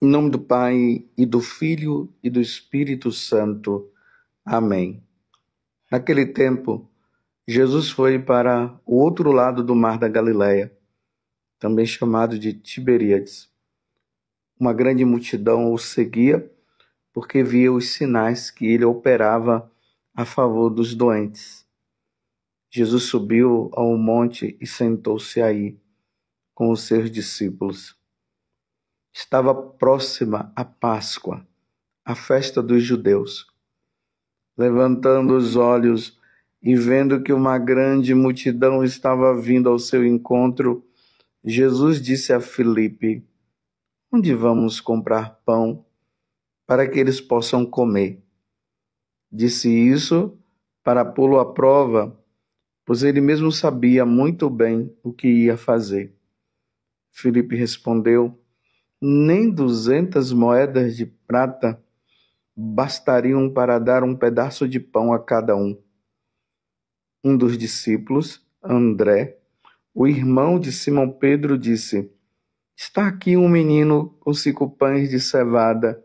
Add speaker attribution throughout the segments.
Speaker 1: Em nome do Pai, e do Filho, e do Espírito Santo. Amém. Naquele tempo, Jesus foi para o outro lado do mar da Galileia, também chamado de Tiberíades. Uma grande multidão o seguia, porque via os sinais que ele operava a favor dos doentes. Jesus subiu ao monte e sentou-se aí, com os seus discípulos. Estava próxima a Páscoa, a festa dos judeus. Levantando os olhos e vendo que uma grande multidão estava vindo ao seu encontro, Jesus disse a Filipe: "Onde vamos comprar pão para que eles possam comer?" Disse isso para pô-lo à prova, pois ele mesmo sabia muito bem o que ia fazer. Filipe respondeu: "Nem 200 moedas de prata bastariam para dar um pedaço de pão a cada um." Um dos discípulos, André, o irmão de Simão Pedro, disse: "Está aqui um menino com 5 pães de cevada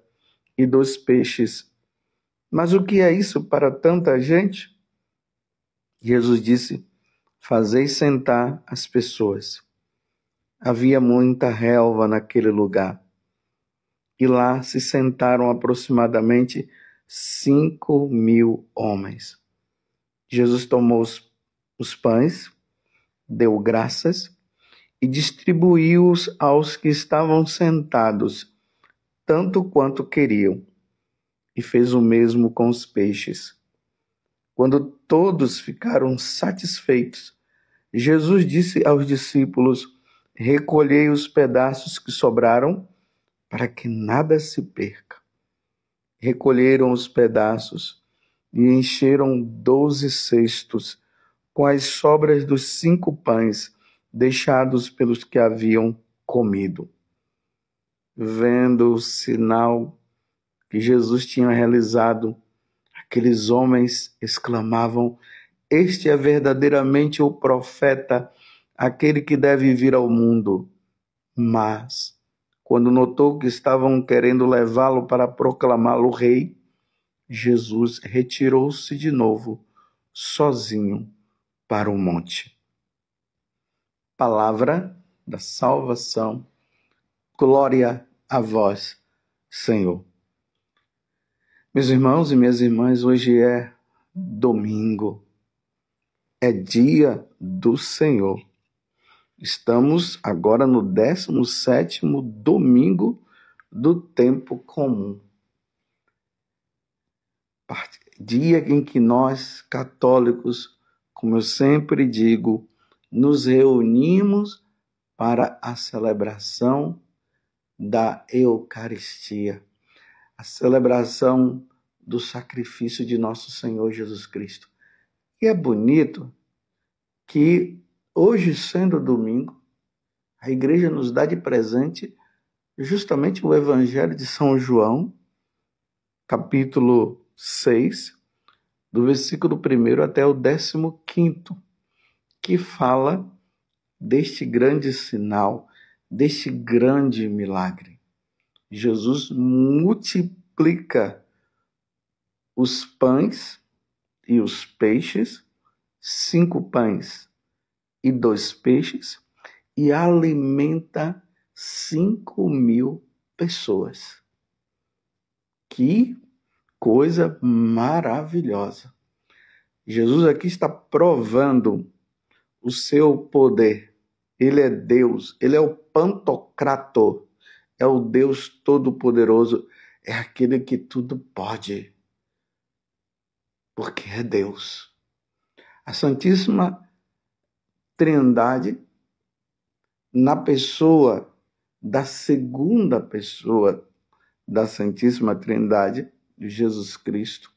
Speaker 1: e 2 peixes. Mas o que é isso para tanta gente?" Jesus disse: "Fazei sentar as pessoas." Havia muita relva naquele lugar, e lá se sentaram aproximadamente 5.000 homens. Jesus tomou os pães, deu graças e distribuiu-os aos que estavam sentados, tanto quanto queriam, e fez o mesmo com os peixes. Quando todos ficaram satisfeitos, Jesus disse aos discípulos: "Recolhei os pedaços que sobraram, para que nada se perca." Recolheram os pedaços e encheram 12 cestos com as sobras dos 5 pães deixados pelos que haviam comido. Vendo o sinal que Jesus tinha realizado, aqueles homens exclamavam: "Este é verdadeiramente o profeta, aquele que deve vir ao mundo." Mas, quando notou que estavam querendo levá-lo para proclamá-lo rei, Jesus retirou-se de novo, sozinho, para o monte. Palavra da salvação. Glória a vós, Senhor. Meus irmãos e minhas irmãs, hoje é domingo. É dia do Senhor. Estamos agora no 17º domingo do tempo comum. Dia em que nós, católicos, como eu sempre digo, nos reunimos para a celebração da Eucaristia, a celebração do sacrifício de nosso Senhor Jesus Cristo. E é bonito que hoje, sendo domingo, a igreja nos dá de presente justamente o Evangelho de São João, capítulo 6, do versículo 1 até o 15º, que fala deste grande sinal, deste grande milagre. Jesus multiplica os pães e os peixes, 5 pães e 2 peixes, e alimenta 5.000 pessoas. Que coisa maravilhosa! Jesus aqui está provando o seu poder. Ele é Deus, ele é o Pantocrator, é o Deus Todo-Poderoso, é aquele que tudo pode, porque é Deus. A Santíssima Trindade, na pessoa da segunda pessoa da Santíssima Trindade, de Jesus Cristo,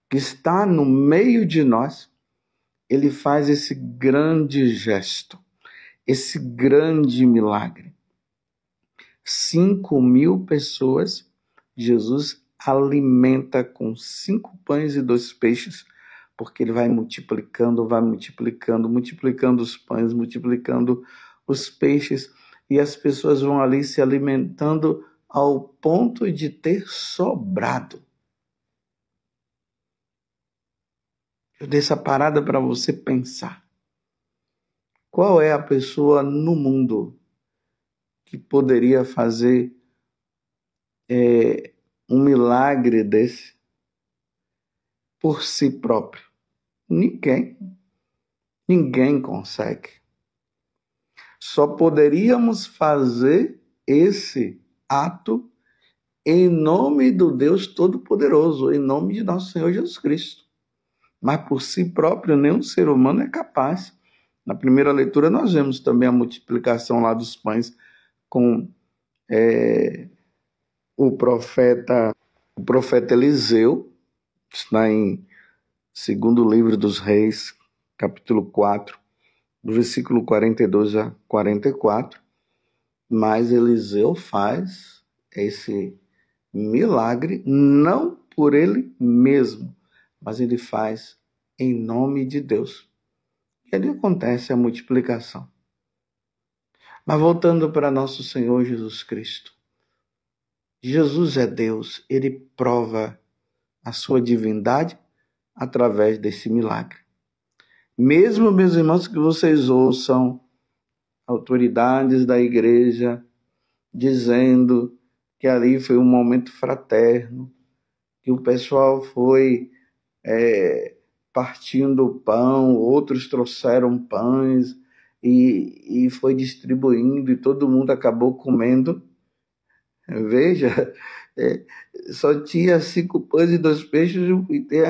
Speaker 1: que está no meio de nós, ele faz esse grande gesto, esse grande milagre. 5.000 pessoas, Jesus alimenta com 5 pães e 2 peixes, porque ele vai multiplicando os pães, multiplicando os peixes, e as pessoas vão ali se alimentando ao ponto de ter sobrado. Eu dei essa parada para você pensar. Qual é a pessoa no mundo que poderia fazer um milagre desse por si próprio? Ninguém. Ninguém consegue. Só poderíamos fazer esse ato em nome do Deus Todo-Poderoso, em nome de nosso Senhor Jesus Cristo. Mas por si próprio, nenhum ser humano é capaz. Na primeira leitura, nós vemos também a multiplicação lá dos pães com o profeta Eliseu, que está em 2º livro dos Reis, capítulo 4, do versículo 42 a 44. Mas Eliseu faz esse milagre não por ele mesmo, mas ele faz em nome de Deus. E ali acontece a multiplicação. Mas voltando para nosso Senhor Jesus Cristo. Jesus é Deus, ele prova a sua divindade através desse milagre. Mesmo, meus irmãos, que vocês ouçam autoridades da igreja dizendo que ali foi um momento fraterno, que o pessoal foi partindo o pão, outros trouxeram pães e foi distribuindo e todo mundo acabou comendo. Veja, só tinha 5 pães e 2 peixes e tem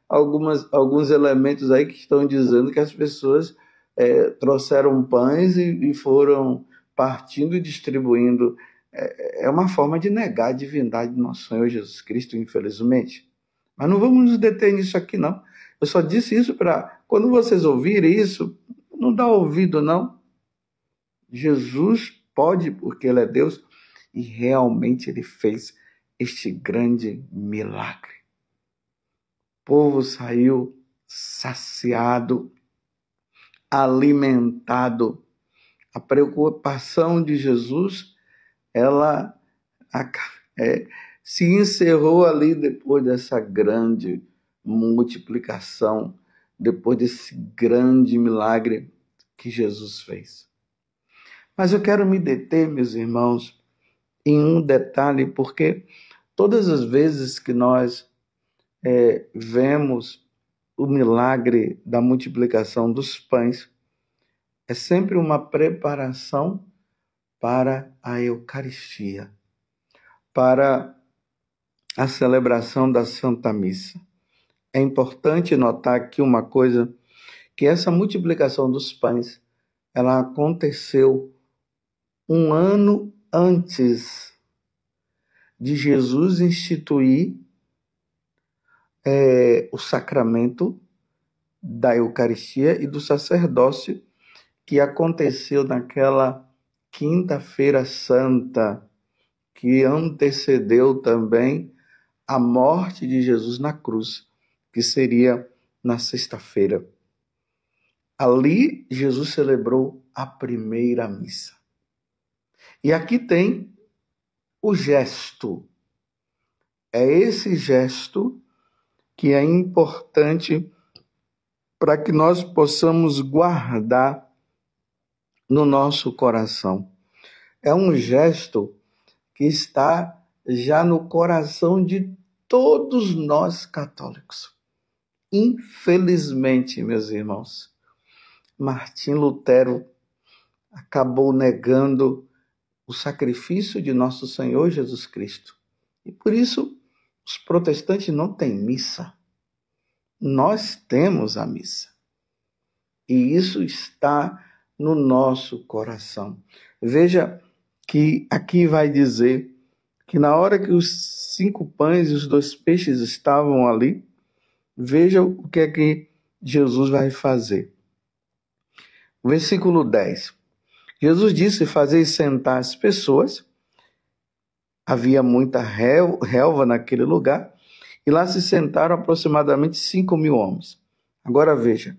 Speaker 1: alguns elementos aí que estão dizendo que as pessoas trouxeram pães e foram partindo e distribuindo. É uma forma de negar a divindade do nosso Senhor Jesus Cristo, infelizmente. Mas não vamos nos deter nisso aqui, não. Eu só disse isso para, quando vocês ouvirem isso, não dá ouvido, não. Jesus pode, porque ele é Deus, e realmente ele fez este grande milagre. O povo saiu saciado, alimentado. A preocupação de Jesus, ela se encerrou ali depois dessa grande multiplicação, depois desse grande milagre que Jesus fez. Mas eu quero me deter, meus irmãos, em um detalhe, porque todas as vezes que nós vemos o milagre da multiplicação dos pães, é sempre uma preparação para a Eucaristia, para a celebração da Santa Missa. É importante notar aqui uma coisa, que essa multiplicação dos pães, ela aconteceu um ano antes de Jesus instituir o sacramento da Eucaristia e do sacerdócio, que aconteceu naquela Quinta-feira Santa, que antecedeu também a morte de Jesus na cruz, que seria na sexta-feira. Ali, Jesus celebrou a primeira missa. E aqui tem o gesto. É esse gesto que é importante para que nós possamos guardar no nosso coração. É um gesto que está já no coração de todos nós católicos. Infelizmente, meus irmãos, Martim Lutero acabou negando o sacrifício de nosso Senhor Jesus Cristo. E por isso, os protestantes não têm missa. Nós temos a missa. E isso está no nosso coração. Veja que aqui vai dizer que na hora que os 5 pães e os 2 peixes estavam ali, veja o que é que Jesus vai fazer. Versículo 10. Jesus disse: fazei sentar as pessoas. Havia muita relva naquele lugar, e lá se sentaram aproximadamente 5.000 homens. Agora veja,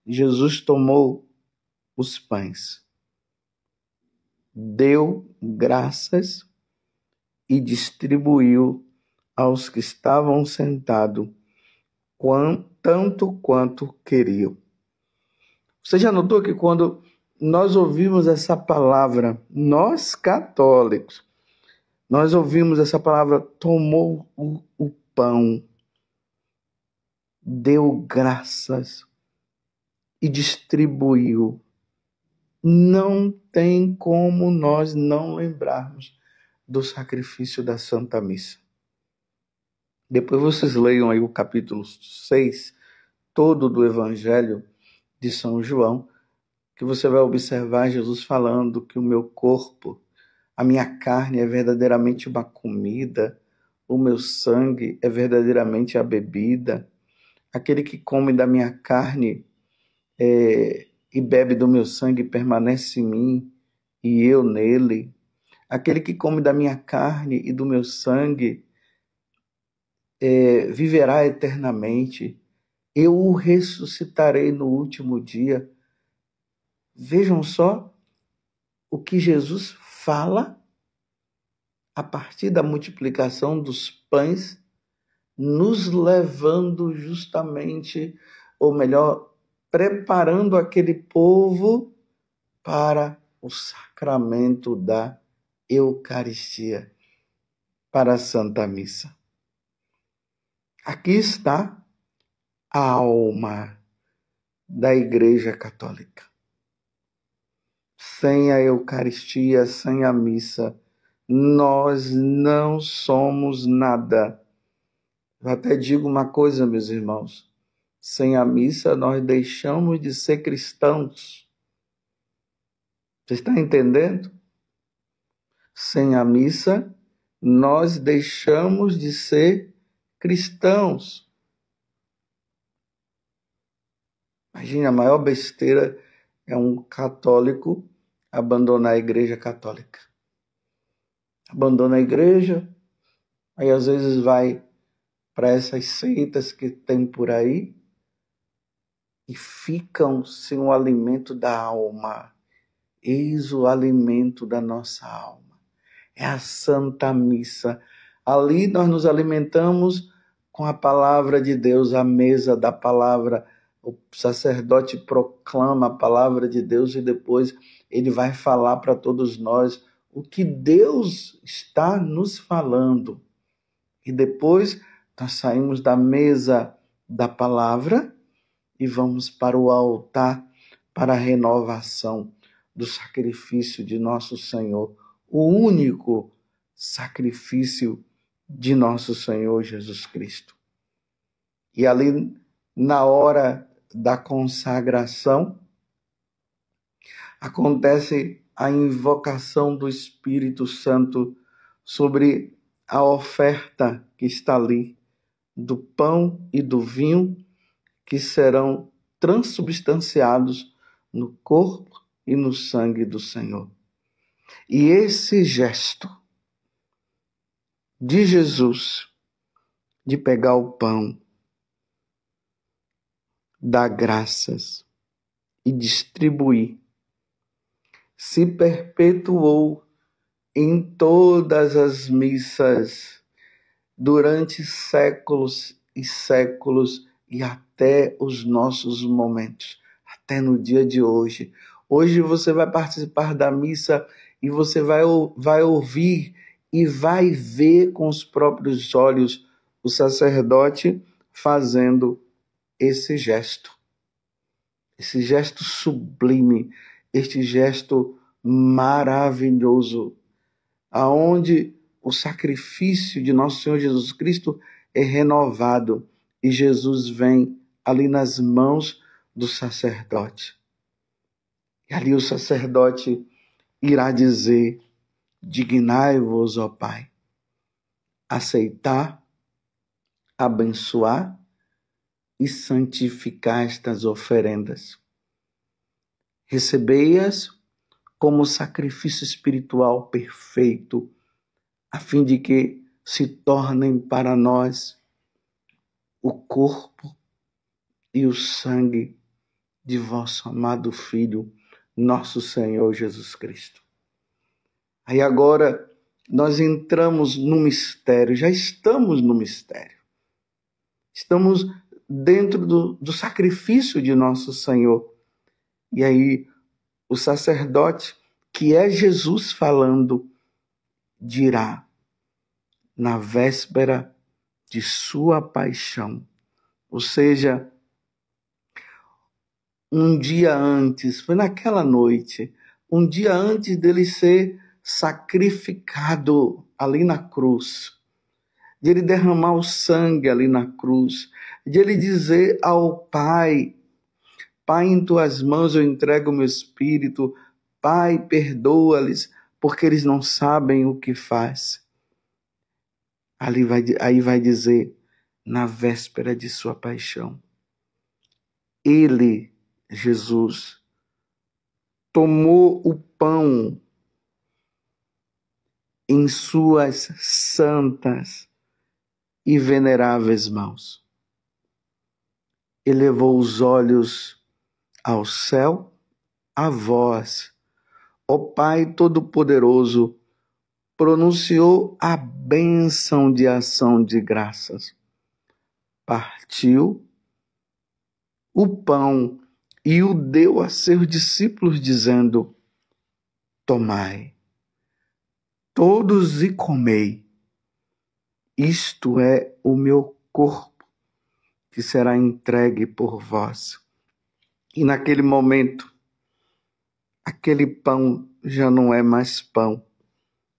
Speaker 1: Jesus tomou os pães, deu graças e distribuiu aos que estavam sentados, tanto quanto queriam. Você já notou que quando nós ouvimos essa palavra, nós católicos, nós ouvimos essa palavra, tomou o pão, deu graças e distribuiu. Não tem como nós não lembrarmos do sacrifício da Santa Missa. Depois vocês leiam aí o capítulo 6, todo do Evangelho de São João, que você vai observar Jesus falando que o meu corpo, a minha carne é verdadeiramente uma comida, o meu sangue é verdadeiramente a bebida. Aquele que come da minha carne e bebe do meu sangue permanece em mim e eu nele. Aquele que come da minha carne e do meu sangue viverá eternamente. Eu o ressuscitarei no último dia. Vejam só o que Jesus fala a partir da multiplicação dos pães, nos levando justamente, ou melhor, preparando aquele povo para o sacramento da Eucaristia, para a Santa Missa. Aqui está a alma da Igreja Católica. Sem a Eucaristia, sem a missa, nós não somos nada. Eu até digo uma coisa, meus irmãos. Sem a missa, nós deixamos de ser cristãos. Você está entendendo? Sem a missa, nós deixamos de ser cristãos. Imagine, a maior besteira é um católico abandonar a Igreja Católica. Abandona a igreja, aí às vezes vai para essas seitas que tem por aí e ficam sem o alimento da alma. Eis o alimento da nossa alma. É a Santa Missa. Ali nós nos alimentamos com a palavra de Deus, a mesa da palavra. O sacerdote proclama a palavra de Deus e depois ele vai falar para todos nós o que Deus está nos falando. E depois nós saímos da mesa da palavra e vamos para o altar para a renovação do sacrifício de nosso Senhor, o único sacrifício de nosso Senhor Jesus Cristo. E ali, na hora da consagração, acontece a invocação do Espírito Santo sobre a oferta que está ali, do pão e do vinho, que serão transubstanciados no corpo e no sangue do Senhor. E esse gesto de Jesus, de pegar o pão, dar graças e distribuir, se perpetuou em todas as missas durante séculos e séculos e até os nossos momentos, até no dia de hoje. Hoje você vai participar da missa e você vai ouvir e vai ver com os próprios olhos o sacerdote fazendo esse gesto sublime, este gesto maravilhoso, aonde o sacrifício de nosso Senhor Jesus Cristo é renovado e Jesus vem ali nas mãos do sacerdote. E ali o sacerdote irá dizer: dignai-vos, ó Pai, aceitar, abençoar e santificar estas oferendas. Recebei-as como sacrifício espiritual perfeito, a fim de que se tornem para nós o corpo e o sangue de vosso amado Filho, nosso Senhor Jesus Cristo. Aí agora nós entramos no mistério, já estamos no mistério. Estamos dentro do sacrifício de nosso Senhor. E aí, o sacerdote, que é Jesus falando, dirá, na véspera de sua paixão, ou seja, um dia antes, foi naquela noite, um dia antes dele ser sacrificado ali na cruz, de ele derramar o sangue ali na cruz, de ele dizer ao Pai, Pai, em tuas mãos eu entrego o meu espírito, Pai, perdoa-lhes, porque eles não sabem o que faz. Aí vai dizer, na véspera de sua paixão, ele, Jesus, tomou o pão em suas santas e veneráveis mãos. Elevou os olhos ao céu, a vós, ó Pai Todo-Poderoso, pronunciou a bênção de ação de graças. Partiu o pão e o deu a seus discípulos, dizendo, tomai, todos e comei. Isto é o meu corpo, que será entregue por vós. E naquele momento, aquele pão já não é mais pão,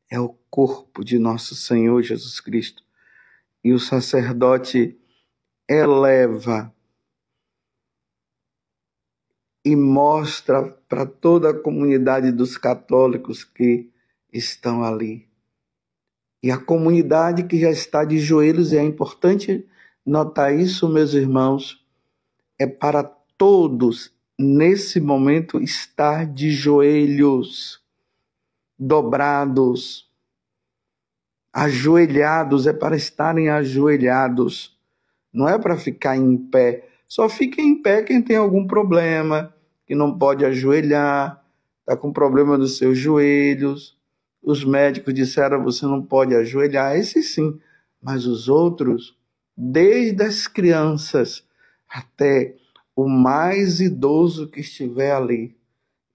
Speaker 1: é o corpo de nosso Senhor Jesus Cristo. E o sacerdote eleva e mostra para toda a comunidade dos católicos que estão ali. E a comunidade que já está de joelhos, e é importante notar isso, meus irmãos, é para todos, nesse momento, estar de joelhos, dobrados, ajoelhados, é para estarem ajoelhados, não é para ficar em pé. Só fica em pé quem tem algum problema, que não pode ajoelhar, está com problema dos seus joelhos. Os médicos disseram, você não pode ajoelhar, esse sim. Mas os outros, desde as crianças até o mais idoso que estiver ali,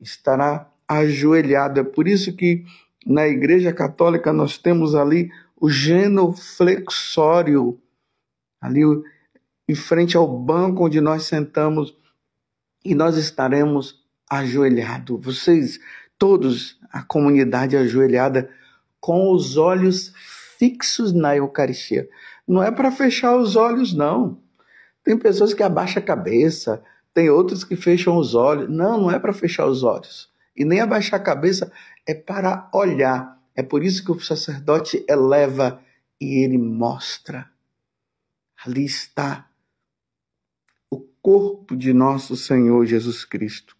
Speaker 1: estará ajoelhado. É por isso que na Igreja Católica nós temos ali o genuflexório, ali em frente ao banco onde nós sentamos, e nós estaremos ajoelhados. Vocês, todos, a comunidade ajoelhada, com os olhos fixos na Eucaristia. Não é para fechar os olhos, não. Tem pessoas que abaixam a cabeça, tem outros que fecham os olhos. Não, não é para fechar os olhos. E nem abaixar a cabeça, é para olhar. É por isso que o sacerdote eleva e ele mostra. Ali está o corpo de nosso Senhor Jesus Cristo.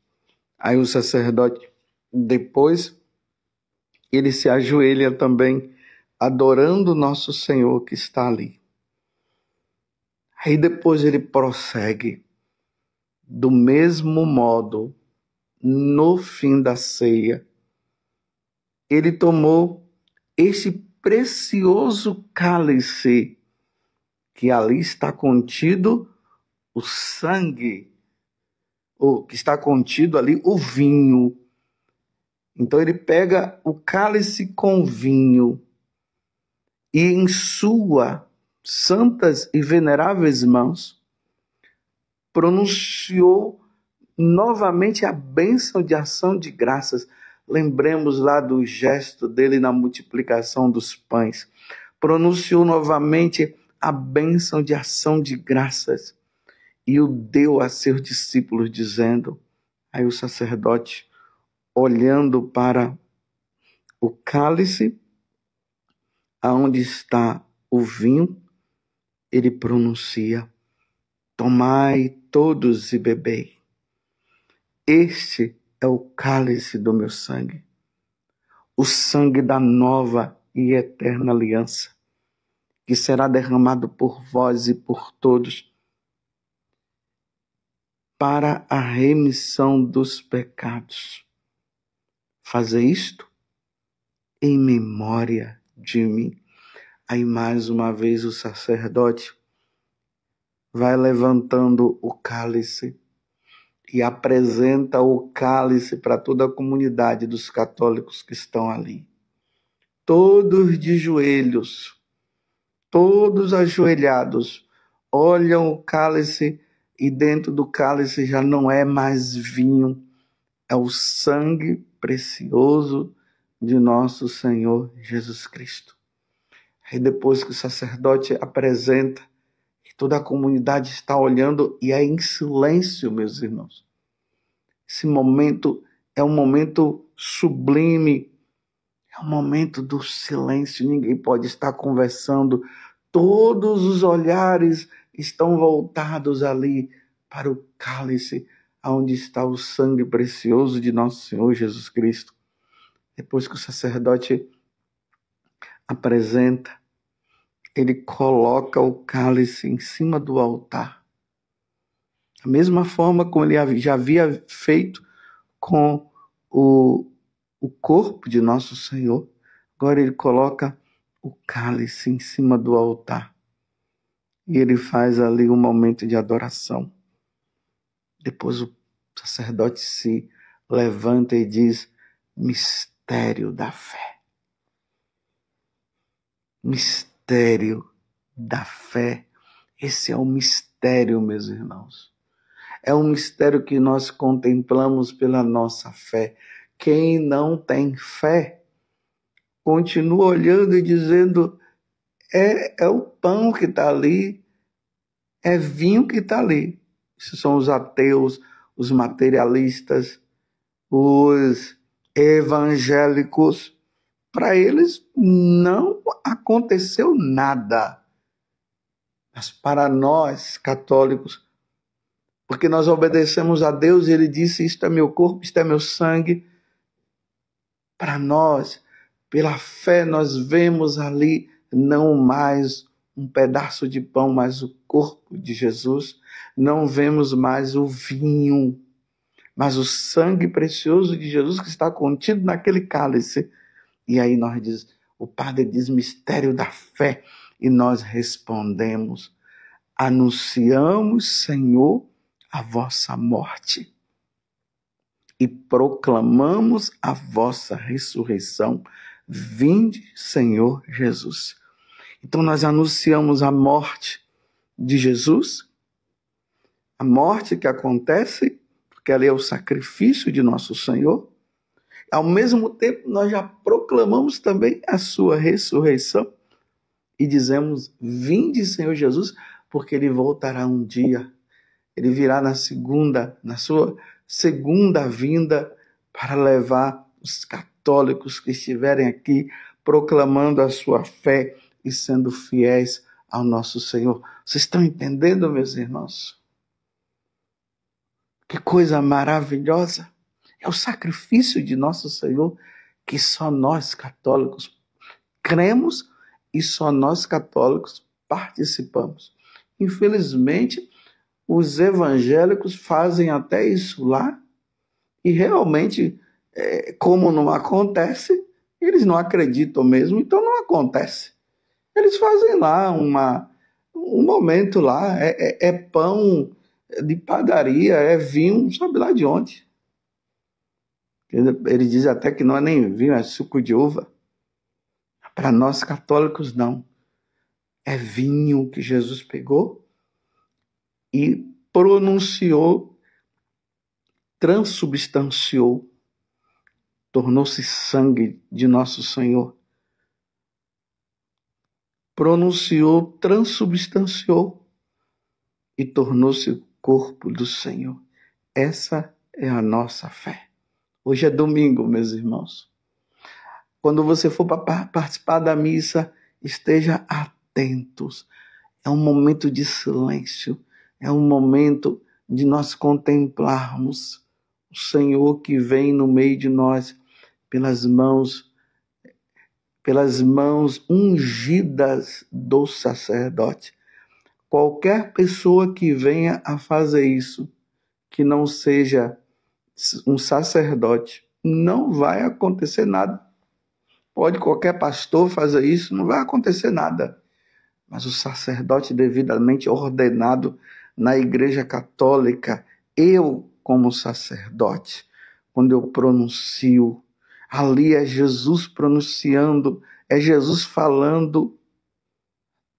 Speaker 1: Aí o sacerdote, depois, ele se ajoelha também, adorando nosso Senhor que está ali. Aí depois ele prossegue. Do mesmo modo, no fim da ceia, ele tomou este precioso cálice, que ali está contido o sangue, ou que está contido ali o vinho. Então ele pega o cálice com vinho e em suas santas e veneráveis mãos pronunciou novamente a bênção de ação de graças. Lembremos lá do gesto dele na multiplicação dos pães. Pronunciou novamente a bênção de ação de graças e o deu a seus discípulos, dizendo, aí o sacerdote, olhando para o cálice, aonde está o vinho, ele pronuncia, tomai todos e bebei. Este é o cálice do meu sangue, o sangue da nova e eterna aliança, que será derramado por vós e por todos, para a remissão dos pecados. Fazer isto em memória de mim. Aí mais uma vez o sacerdote vai levantando o cálice e apresenta o cálice para toda a comunidade dos católicos que estão ali. Todos de joelhos, todos ajoelhados, olham o cálice e dentro do cálice já não é mais vinho, é o sangue precioso de nosso Senhor Jesus Cristo. Aí depois que o sacerdote apresenta, toda a comunidade está olhando e é em silêncio, meus irmãos. Esse momento é um momento sublime, é um momento do silêncio, ninguém pode estar conversando. Todos os olhares estão voltados ali para o cálice, onde está o sangue precioso de nosso Senhor Jesus Cristo. Depois que o sacerdote apresenta, ele coloca o cálice em cima do altar. Da mesma forma como ele já havia feito com o corpo de nosso Senhor, agora ele coloca o cálice em cima do altar. E ele faz ali um momento de adoração. Depois o sacerdote se levanta e diz: mistério da fé. Mistério da fé. Esse é o mistério, meus irmãos. É um mistério que nós contemplamos pela nossa fé. Quem não tem fé continua olhando e dizendo: é o pão que está ali, é vinho que está ali. Esses são os ateus, os materialistas, os evangélicos. Para eles não aconteceu nada. Mas para nós, católicos, porque nós obedecemos a Deus, ele disse: isto é meu corpo, isto é meu sangue. Para nós, pela fé, nós vemos ali não mais um pedaço de pão, mas o corpo de Jesus. Não vemos mais o vinho, mas o sangue precioso de Jesus que está contido naquele cálice. E aí o padre diz: mistério da fé. E nós respondemos: anunciamos, Senhor, a vossa morte e proclamamos a vossa ressurreição. Vinde, Senhor Jesus. Então nós anunciamos a morte de Jesus, a morte que acontece, porque ali é o sacrifício de nosso Senhor. Ao mesmo tempo, nós já proclamamos também a sua ressurreição e dizemos: vinde, Senhor Jesus, porque ele voltará um dia. Ele virá na sua segunda vinda para levar os católicos que estiverem aqui proclamando a sua fé e sendo fiéis ao nosso Senhor. Vocês estão entendendo, meus irmãos? Que coisa maravilhosa! É o sacrifício de nosso Senhor que só nós católicos cremos e só nós católicos participamos. Infelizmente, os evangélicos fazem até isso lá e realmente, como não acontece, eles não acreditam mesmo, então não acontece. Eles fazem lá um momento lá, é pão de padaria, é vinho, sabe lá de onde. Ele diz até que não é nem vinho, é suco de uva. Para nós católicos, não. É vinho que Jesus pegou e pronunciou, transubstanciou, tornou-se sangue de nosso Senhor. Pronunciou, transubstanciou e tornou-se o corpo do Senhor. Essa é a nossa fé. Hoje é domingo, meus irmãos. Quando você for para participar da missa, esteja atentos. É um momento de silêncio. É um momento de nós contemplarmos o Senhor que vem no meio de nós pelas mãos ungidas do sacerdote. Qualquer pessoa que venha a fazer isso, que não seja um sacerdote, não vai acontecer nada. Pode qualquer pastor fazer isso, não vai acontecer nada. Mas o sacerdote devidamente ordenado na Igreja Católica, eu como sacerdote, quando eu pronuncio, ali é Jesus pronunciando, é Jesus falando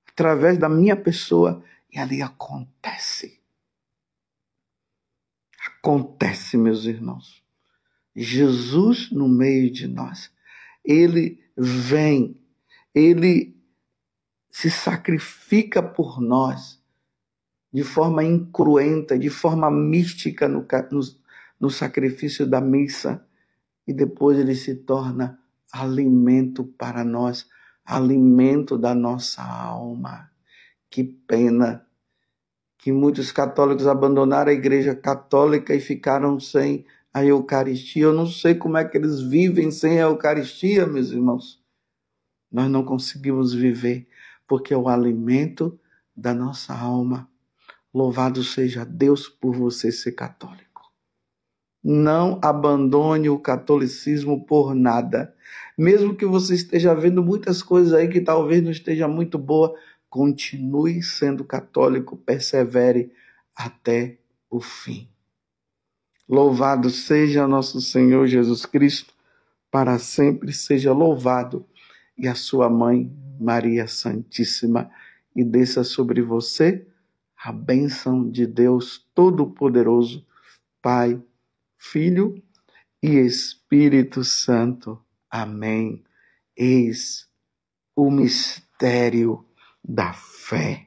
Speaker 1: através da minha pessoa, e ali acontece. Acontece, meus irmãos. Jesus no meio de nós. Ele vem, ele se sacrifica por nós de forma incruenta, de forma mística no sacrifício da missa, e depois ele se torna alimento para nós, alimento da nossa alma. Que pena que muitos católicos abandonaram a Igreja Católica e ficaram sem a Eucaristia. Eu não sei como é que eles vivem sem a Eucaristia, meus irmãos. Nós não conseguimos viver, porque é o alimento da nossa alma. Louvado seja Deus por você ser católico. Não abandone o catolicismo por nada. Mesmo que você esteja vendo muitas coisas aí que talvez não esteja muito boa, continue sendo católico, persevere até o fim. Louvado seja nosso Senhor Jesus Cristo, para sempre seja louvado, e a sua mãe, Maria Santíssima, e desça sobre você a bênção de Deus Todo-Poderoso, Pai, Filho e Espírito Santo. Amém. Eis o mistério da fé.